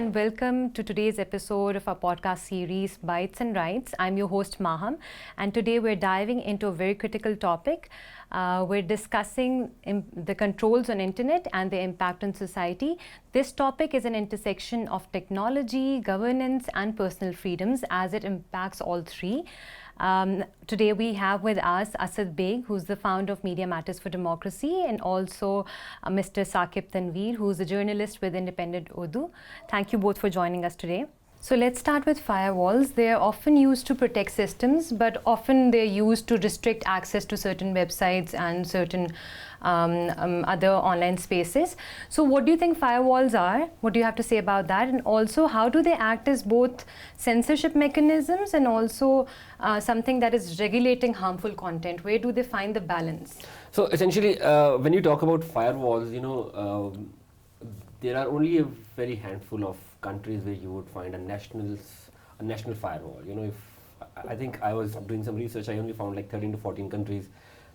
and welcome to today's episode of our podcast series, Bytes and Rights. I'm your host, Maham, and today we're diving into a very critical topic. We're discussing the controls on internet and their impact on society. This topic is an intersection of technology, governance, and personal freedoms as it impacts all three. Today we have with us Asad Beg, who's the founder of Media Matters for Democracy, and also Mr. Saqib Tanveer, who's a journalist with Independent Urdu. Thank you both for joining us today. So let's start with firewalls. They are often used to protect systems, but often they're used to restrict access to certain websites and certain other online spaces. So what do you think firewalls are? What do you have to say about that? And also, how do they act as both censorship mechanisms and also something that is regulating harmful content? Where do they find the balance? So essentially, when you talk about firewalls, there are only a very handful of countries where you would find a national firewall. If I think I was doing some research, I only found like 13 to 14 countries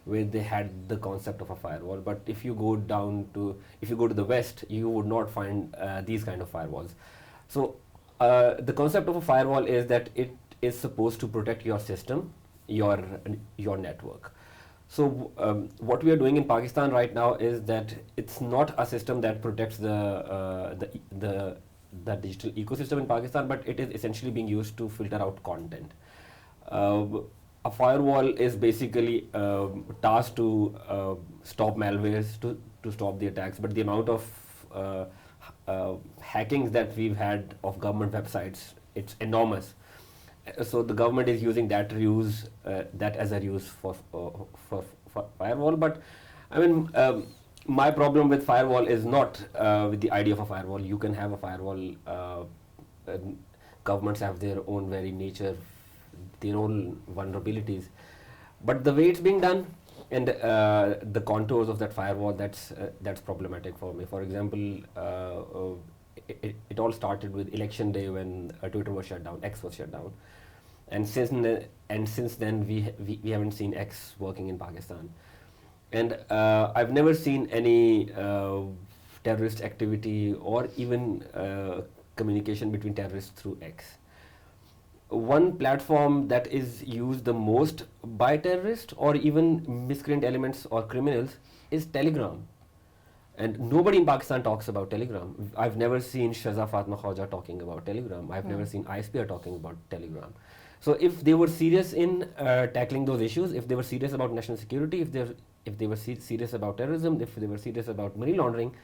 where they had the concept of a firewall. But if you go to the West, you would not find these kind of firewalls. So the concept of a firewall is that it is supposed to protect your system, your network. So what we are doing in Pakistan right now is that it's not a system that protects the digital ecosystem in Pakistan, but it is essentially being used to filter out content. A firewall is basically tasked to stop malwares, to stop the attacks, but the amount of hackings that we've had of government websites, it's enormous. So the government is using that as a ruse for firewall. But I mean, my problem with firewall is not with the idea of a firewall. You can have a firewall. Governments have their own very nature, their own vulnerabilities. But the way it's being done and the contours of that firewall, that's problematic for me. For example, it all started with election day when Twitter was shut down, X was shut down, and since then we haven't seen X working in Pakistan, and I've never seen any terrorist activity or even communication between terrorists through X. One platform that is used the most by terrorists or even miscreant elements or criminals is Telegram. And nobody in Pakistan talks about Telegram. I've never seen Shaza Fatma Khwaja talking about Telegram. I've never seen ISPR talking about Telegram. So if they were serious in tackling those issues, if they were serious about national security, if they were serious about terrorism, if they were serious about money laundering,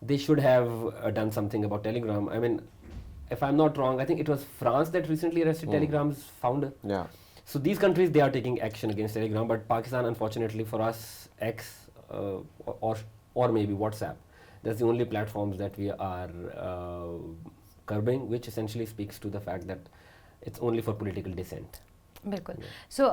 they should have done something about Telegram. I mean, if I'm not wrong, I think it was France that recently arrested Telegram's founder. Yeah. So these countries, they are taking action against Telegram, but Pakistan, unfortunately for us, X or maybe WhatsApp, that's the only platforms that we are curbing, which essentially speaks to the fact that it's only for political dissent. Bilkul. So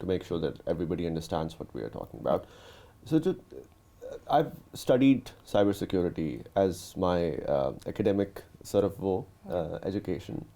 to make sure that everybody understands what we are talking about. So I've studied cyber security as my academic sort of education.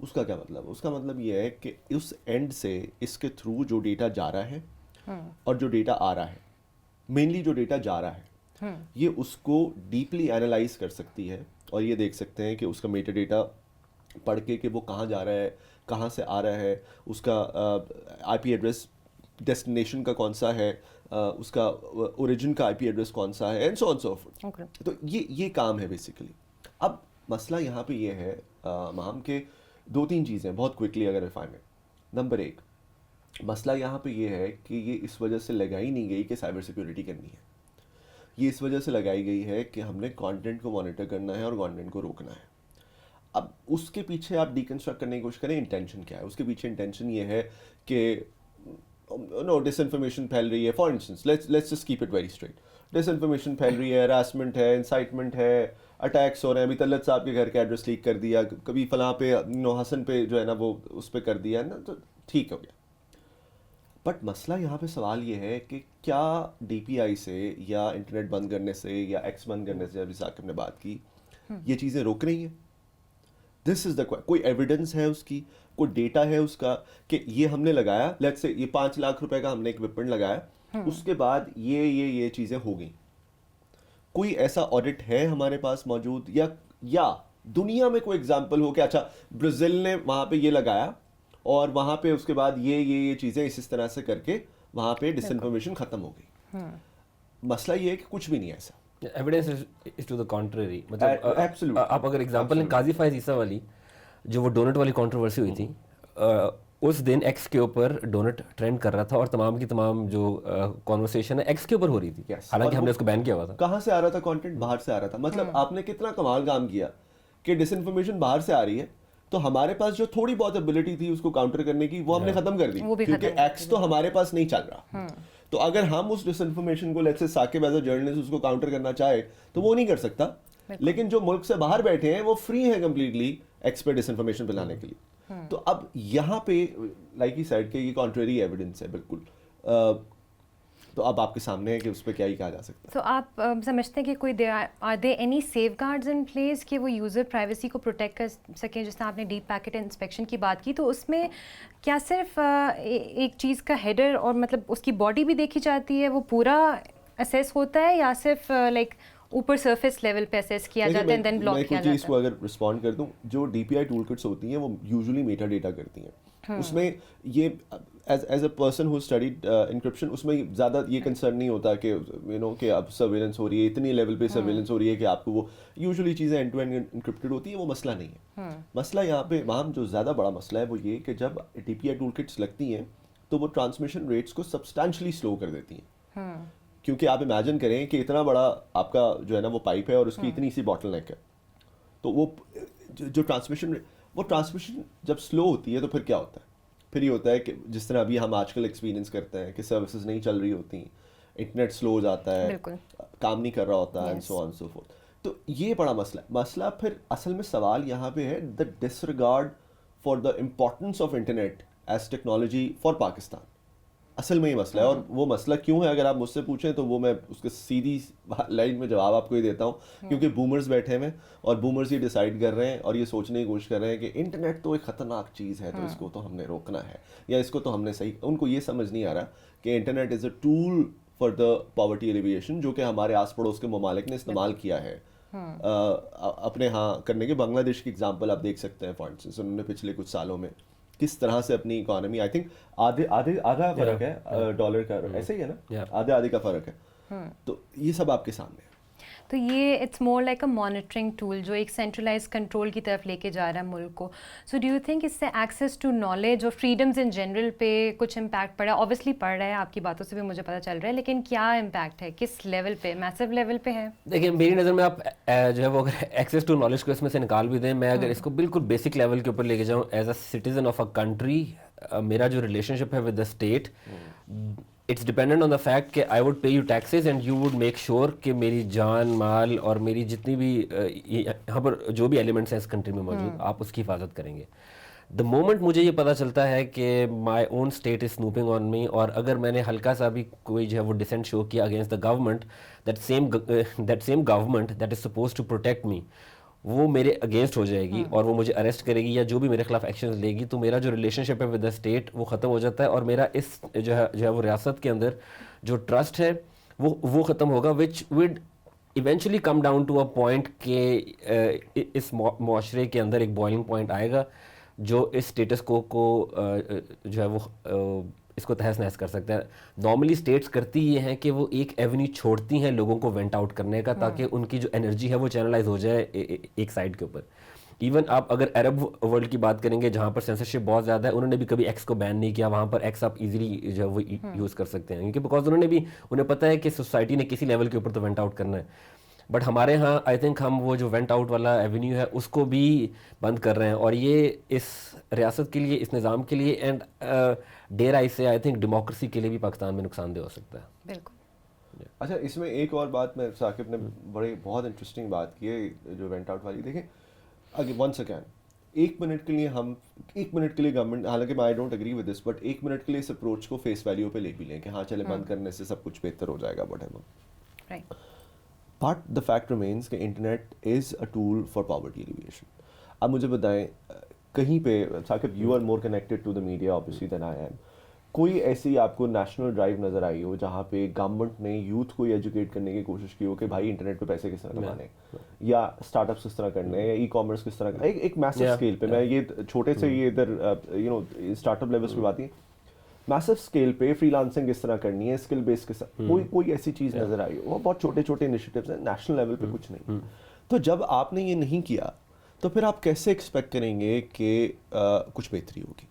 اس کا کیا مطلب ہے؟ اس کا مطلب یہ ہے کہ us and سے اس کے تھرو جو ڈیٹا جا رہا ہے اور جو ڈیٹا آ رہا ہے، مینلی جو ڈیٹا جا رہا ہے، یہ اس کو ڈیپلی اینالائز کر سکتی ہے اور یہ دیکھ سکتے ہیں کہ اس کا میٹا ڈیٹا پڑھ کے کہ وہ کہاں جا رہا ہے، کہاں سے آ رہا ہے، اس کا آئی پی ایڈریس ڈیسٹینیشن کا کون سا ہے، اس کا اوریجن کا آئی پی ایڈریس کون سا ہے، and so on so forth. تو یہ کام ہے بیسیکلی. اب مسئلہ یہاں پہ یہ ہے مہم کہ 2-3 چیزیں بہت کوئکلی اگر ریفائن ہے. نمبر 1، مسئلہ یہاں پہ یہ ہے کہ یہ اس وجہ سے لگائی نہیں گئی کہ سائبر سیکیورٹی کرنی ہے، یہ اس وجہ سے لگائی گئی ہے کہ ہم نے کانٹینٹ کو مانیٹر کرنا ہے اور کانٹینٹ کو روکنا ہے. اب اس کے پیچھے آپ ڈیکنسٹرکٹ کرنے کی کوشش کریں انٹینشن کیا ہے. اس کے پیچھے انٹینشن یہ ہے کہ ڈس انفارمیشن پھیل رہی ہے. For instance let's just keep it very straight. Disinformation پھیل رہی ہے، ہراسمنٹ ہے، انسائٹمنٹ ہے، اٹیکس ہو رہے ہیں. ابھی طلعت صاحب کے گھر کا ایڈریس لیک کر دیا، کبھی فلاں پہ حسن پہ جو ہے نا وہ اس پہ کر دیا نا، تو ٹھیک ہو گیا. بٹ مسئلہ یہاں پہ سوال یہ ہے کہ کیا ڈی پی آئی سے یا انٹرنیٹ بند کرنے سے یا ایکس بند کرنے سے، ابھی ثاقب نے بات کی، یہ چیزیں روک رہی ہیں؟ دس از دا کوئی ایویڈنس ہے اس کی، کوئی ڈیٹا ہے اس کا کہ یہ ہم نے لگایا، لیٹس سے یہ 5 لاکھ روپے کا ہم نے اکوپمنٹ لگایا، اس کے بعد یہ چیزیں ہو گئیں. کوئی ایسا آڈٹ ہے ہمارے پاس موجود، یا دنیا میں کوئی ایگزامپل ہو کہ اچھا برازیل نے وہاں پہ یہ لگایا اور وہاں پہ اس کے بعد یہ چیزیں اس طرح سے کر کے وہاں پہ ڈس انفارمیشن ختم ہو گئی؟ مسئلہ یہ ہے کہ کچھ بھی نہیں ایسا. Evidence is to the contrary. مطلب آپ اگر ایگزامپل لیں قاضی فائز عیسیٰ والی، جو وہ ڈونٹ والی کنٹروورسی ہوئی تھی، اس دن ایکس کے اوپر ڈونٹ ٹرینڈ کر رہا تھا اور تمام کی تمام جو کانورسیشن ہے ایکس کے اوپر ہو رہی تھی، حالانکہ ہم نے اس کو بین کیا ہوا تھا. کہاں سے آ رہا تھا کانٹینٹ؟ باہر سے آ رہا تھا. مطلب آپ نے کتنا کمال کام کیا کہ ڈس انفارمیشن باہر سے آ رہی ہے تو ہمارے پاس جو تھوڑی بہت ایبلٹی تھی اس کو کاؤنٹر کرنے کی وہ ہم نے ختم کر دی، کیونکہ ایکس تو ہمارے پاس نہیں چل رہا. تو اگر ہم اس ڈس انفارمیشن کو لیٹس سے ثاقب ایز اے جرنلسٹ اس کو کاؤنٹر کرنا چاہے تو وہ نہیں کر سکتا. لیکن جو ملک سے باہر بیٹھے ہیں وہ فری ہیں کمپلیٹلی ایکس پہ ڈس انفارمیشن پھیلانے کے لیے. تو اب یہاں پہ لائک ہی سیڈ کہ یہ کانٹریری ایویڈنس ہے بالکل. تو اب آپ کے سامنے ہے کہ اس پہ کیا ہی کہا جا سکتا ہے. تو آپ سمجھتے ہیں کہ کوئی are they any safeguards in place کہ وہ یوزر پرائیویسی کو پروٹیکٹ کر سکیں؟ جس طرح آپ نے ڈیپ پیکٹ انسپیکشن کی بات کی، تو اس میں کیا صرف ایک چیز کا ہیڈر اور مطلب اس کی باڈی بھی دیکھی جاتی ہے، وہ پورا اسیس ہوتا ہے، یا صرف لائک اوپر سرفیس لیول پہ اسیس کیا جاتا ہے دین بلاک کیا جاتا ہے؟ میں چیز کو اگر رسپونڈ کر دوں، جو ڈی پی آئی ٹول کٹس ہوتی ہیں وہ یوزلی میٹا ڈیٹا کرتی ہیں. اس میں یہ as a person who studied encryption, اس میں زیادہ یہ کنسرن نہیں ہوتا کہ کہ اب سرویلنس ہو رہی ہے، اتنی لیول پہ سرویلنس ہو رہی ہے کہ آپ کو وہ یوزلی چیزیں اینڈ ٹو اینڈ انکرپٹڈ ہوتی ہیں. وہ مسئلہ نہیں ہے. مسئلہ یہاں پہ وہاں جو زیادہ بڑا مسئلہ ہے وہ یہ کہ جب ڈی پی آئی ٹول کٹس لگتی ہیں تو وہ ٹرانسمیشن ریٹس کو سبسٹانشلی سلو کر دیتی ہیں. کیونکہ آپ امیجن کریں کہ اتنا بڑا آپ کا جو ہے نا وہ پائپ ہے اور اس کی اتنی سی باٹل نیک ہے، تو وہ جو ٹرانسمیشن جب سلو ہوتی ہے تو پھر کیا ہوتا ہے؟ پھر یہ ہوتا ہے کہ جس طرح ابھی ہم آج کل ایکسپیرینس کرتے ہیں کہ سروسز نہیں چل رہی ہوتی، انٹرنیٹ سلو ہو جاتا ہے، کام نہیں کر رہا ہوتا ہے، and so on so forth. تو یہ بڑا مسئلہ پھر اصل میں سوال یہاں پہ ہے the disregard for the importance of internet as technology for Pakistan. اصل میں یہ مسئلہ ہے. اور وہ مسئلہ کیوں ہے اگر آپ مجھ سے پوچھیں تو وہ میں اس کے سیدھی لائن میں جواب آپ کو ہی دیتا ہوں، کیونکہ بومرز بیٹھے ہوئے اور بومرز یہ ڈیسائیڈ کر رہے ہیں اور یہ سوچنے کی کوشش کر رہے ہیں کہ انٹرنیٹ تو ایک خطرناک چیز ہے، تو اس کو تو ہم نے روکنا ہے، یا اس کو تو ہم نے صحیح. ان کو یہ سمجھ نہیں آ رہا کہ internet is a tool for the poverty alleviation, جو کہ ہمارے آس پڑوس کے ممالک نے استعمال کیا ہے اپنے ہاں کرنے کے. بنگلہ دیش کی اگزامپل آپ دیکھ سکتے ہیں فار انسٹنس، انہوں نے پچھلے کچھ سالوں میں کس طرح سے اپنی اکانومی، آئی تھنک آدھا فرق ہے ڈالر کا، ایسے ہی ہے نا، آدھے کا فرق ہے. تو یہ سب آپ کے سامنے ہے. تو یہ it's more like a monitoring tool جو ایک سینٹرلائز کنٹرول کی طرف لے کے جا رہا ہے ملک کو. سو ڈو یو تھنک اس سے ایکسیس ٹو نالج اور فریڈمز ان جنرل پہ کچھ امپیکٹ پڑا ہے؟ اوبیسلی پڑ رہا ہے، آپ کی باتوں سے بھی مجھے پتہ چل رہا ہے، لیکن کیا امپیکٹ ہے، کس لیول پہ؟ میسو لیول پہ ہے؟ دیکھیں میری نظر میں آپ جو ہے وہ اگر ایکسیس ٹو نالج کو اس میں سے نکال بھی دیں، میں اگر اس کو بالکل بیسک لیول کے اوپر لے کے جاؤں as a citizen of a country, میرا جو ریلیشن شپ ہے with the state, it's dependent on the fact کہ I would pay you taxes and you would make sure کہ میری جان مال اور میری جتنی بھی یہاں پر جو بھی ایلیمنٹس ہیں اس کنٹری میں موجود، آپ اس کی حفاظت کریں گے. دا مومنٹ مجھے یہ پتہ چلتا ہے کہ مائی اون اسٹیٹ از اسنوپنگ آن می، اور اگر میں نے ہلکا سا بھی کوئی جو ہے وہ ڈسینٹ شو کیا against the government, that same government that is suppose to protect me وہ میرے اگینسٹ ہو جائے گی اور وہ مجھے اریسٹ کرے گی یا جو بھی میرے خلاف ایکشن لے گی, تو میرا جو ریلیشن شپ ہے ود دا اسٹیٹ وہ ختم ہو جاتا ہے, اور میرا اس جو ہے وہ ریاست کے اندر جو ٹرسٹ ہے وہ ختم ہوگا, which would eventually come down to a point کہ اس معاشرے کے اندر ایک بوائلنگ پوائنٹ آئے گا جو اس اسٹیٹس کو جو ہے وہ اس کو تہس نہس کر سکتا ہے. نارملی اسٹیٹس کرتی یہ ہیں کہ وہ ایک ایونیو چھوڑتی ہیں لوگوں کو وینٹ آؤٹ کرنے کا, تاکہ ان کی جو انرجی ہے وہ چینلائز ہو جائے ایک سائڈ کے اوپر. ایون آپ اگر عرب ورلڈ کی بات کریں گے جہاں پر سینسرشپ بہت زیادہ ہے, انہوں نے بھی کبھی ایکس کو بین نہیں کیا, وہاں پر ایکس آپ ایزیلی جو ہے وہ یوز کر سکتے ہیں, کیونکہ بیکاز انہیں پتہ ہے کہ سوسائٹی نے کسی لیول کے اوپر تو وینٹ آؤٹ کرنا ہے. بٹ ہمارے ہاں آئی تھنک ہم وہ جو وینٹ آؤٹ والا ایونیو ہے اس کو بھی بند کر رہے ہیں, اور یہ اس ریاست کے لیے, اس نظام کے لیے, اینڈ ڈیر آئی سے آئی تھنک ڈیموکریسی کے لیے بھی پاکستان میں نقصان دہ ہو سکتا ہے. بالکل. اچھا, اس میں ایک اور بات میں ثاقب نے بہت انٹرسٹنگ بات کی ہے جو وینٹ آؤٹ والی. دیکھیں اگین ونس اگین ایک منٹ کے لیے گورنمنٹ, حالانکہ میں I don't agree with this, but ایک منٹ کے لیے اس اپروچ کو فیس ویلیو پہ لے بھی لیں کہ ہاں چلے بند کرنے سے سب کچھ بہتر ہو جائے گا whatever. But the fact remains کہ internet is a tool for poverty alleviation. اب مجھے بتائیں کہیں پہ Saqib, you are more connected to the media obviously than I am, کوئی ایسی آپ کو نیشنل ڈرائیو نظر آئی ہو جہاں پہ گورنمنٹ نے یوتھ کو ایجوکیٹ کرنے کی کوشش کی ہو کہ بھائی انٹرنیٹ پہ پیسے کس طرح کمانے, یا اسٹارٹ اپس کس طرح کرنے, یا ای کامرس کس طرح, ایک میسو اسکیل پہ, میں یہ چھوٹے سے یہ ادھر you know start up levels پہ بات ہے, میسو اسکیل پہ فری لانسنگ کس طرح کرنی ہے, اسکل بیس کے ساتھ کوئی ایسی چیز نظر آئی ہو. وہ بہت چھوٹے چھوٹے انیشیٹیوز ہیں, نیشنل لیول پہ کچھ نہیں. تو جب آپ نے یہ نہیں کیا تو پھر آپ کیسے ایکسپیکٹ کریں گے کہ کچھ بہتری ہوگی؟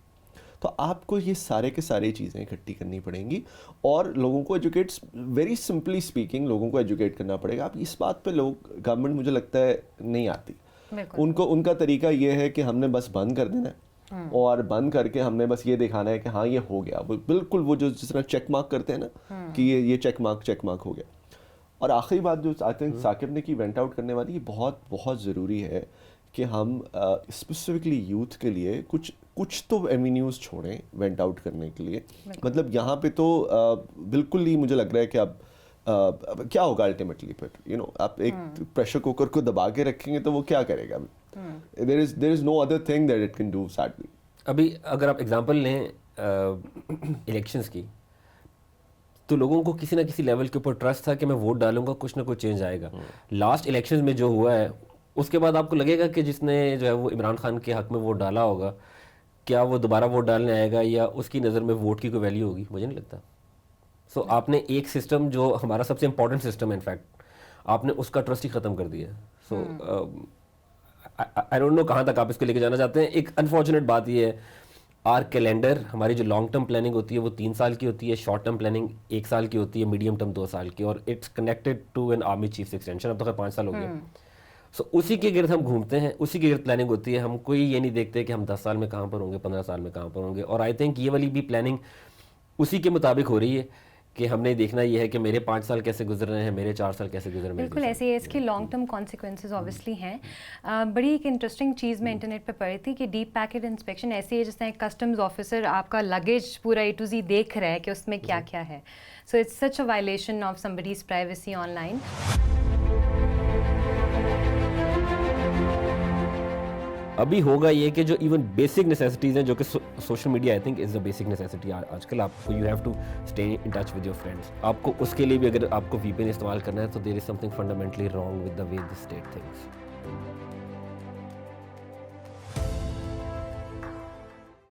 تو آپ کو یہ سارے کے سارے چیزیں اکٹھی کرنی پڑیں گی اور لوگوں کو ایجوکیٹ, ویری سمپلی اسپیکنگ لوگوں کو ایجوکیٹ کرنا پڑے گا. اب اس بات پہ گورنمنٹ مجھے لگتا ہے نہیں آتی. ان کا طریقہ یہ ہے کہ ہم نے بس بند کر دینا ہے, اور بند کر کے ہم نے بس یہ دکھانا ہے کہ ہاں یہ ہو گیا. بالکل وہ جو جس طرح چیک مارک کرتے ہیں نا کہ یہ چیک مارک ہو گیا. اور آخری بات جو آئی تھنک ثاقب نے کی وینٹ آؤٹ کرنے والی, یہ بہت بہت ضروری ہے کہ ہم اسپیسیفکلی یوتھ کے لیے کچھ تو ایوینیوز چھوڑیں وینٹ آؤٹ کرنے کے لیے. مطلب یہاں پہ تو بالکل ہی مجھے لگ رہا ہے کہ اب کیا ہوگا الٹیمیٹلی, پھر یو نو آپ ایک پریشر کوکر کو دبا کے رکھیں گے تو وہ کیا کرے گا؟ there is no other thing that it can do sadly. ابھی اگر آپ ایگزامپل لیں الیکشنز کی, تو لوگوں کو کسی نہ کسی لیول کے اوپر ٹرسٹ تھا کہ میں ووٹ ڈالوں گا کچھ نہ کچھ چینج آئے گا. لاسٹ الیکشنز میں جو ہوا ہے اس کے بعد آپ کو لگے گا کہ جس نے جو ہے وہ عمران خان کے حق میں ووٹ ڈالا ہوگا, کیا وہ دوبارہ ووٹ ڈالنے آئے گا, یا اس کی نظر میں ووٹ کی کوئی ویلیو ہوگی؟ مجھے نہیں لگتا. سو آپ نے ایک سسٹم جو ہمارا سب سے امپورٹنٹ سسٹم ہے انفیکٹ, آپ نے اس کا ٹرسٹ ہی ختم کر دیا. سو آئی ڈونٹ نو کہاں تک آپ اس کو لے کے جانا چاہتے ہیں. ایک انفارچونیٹ بات یہ ہے, آر کیلنڈر, ہماری جو لانگ ٹرم پلاننگ ہوتی ہے وہ 3 سال کی ہوتی ہے, شارٹ ٹرم پلاننگ 1 سال کی ہوتی ہے, میڈیم ٹرم 2 سال کی, اور it's connected to an army chief extension. اب تو خیر 5 سال ہو گئے. سو اسی کے گرد ہم گھومتے ہیں, اسی کے گرد پلاننگ ہوتی ہے. ہم کوئی یہ نہیں دیکھتے کہ ہم 10 سال میں کہاں پر ہوں گے, 15 سال میں کہاں پر ہوں گے. اور آئی تھنک یہ والی بھی پلاننگ اسی کے مطابق ہو رہی ہے کہ ہم نے دیکھنا یہ ہے کہ میرے 5 سال کیسے گزر رہے ہیں, میرے 4 سال کیسے گزر رہے ہیں. بالکل ایسے ہی اس کے لانگ ٹرم کانسیکوینسز آبویسلی ہیں. بڑی ایک انٹرسٹنگ چیز میں انٹرنیٹ پہ پڑھی تھی کہ ڈیپ پیکٹ انسپیکشن ایسی ہے جس طرح کسٹمز آفیسر آپ کا لگیج پورا A to Z دیکھ رہا ہے کہ اس میں کیا کیا ہے. So it's such a violation of somebody's privacy online. ابھی ہوگا یہ کہ جو ایون بیسک نیسیسٹیز ہیں, جو کہ social media I think is a basic necessity آج کل. آپ کو you have to stay in touch with your friends. آپ کو اس کے لیے بھی اگر آپ کو VPN استعمال کرنا ہے تو there is something fundamentally wrong with the way the state things.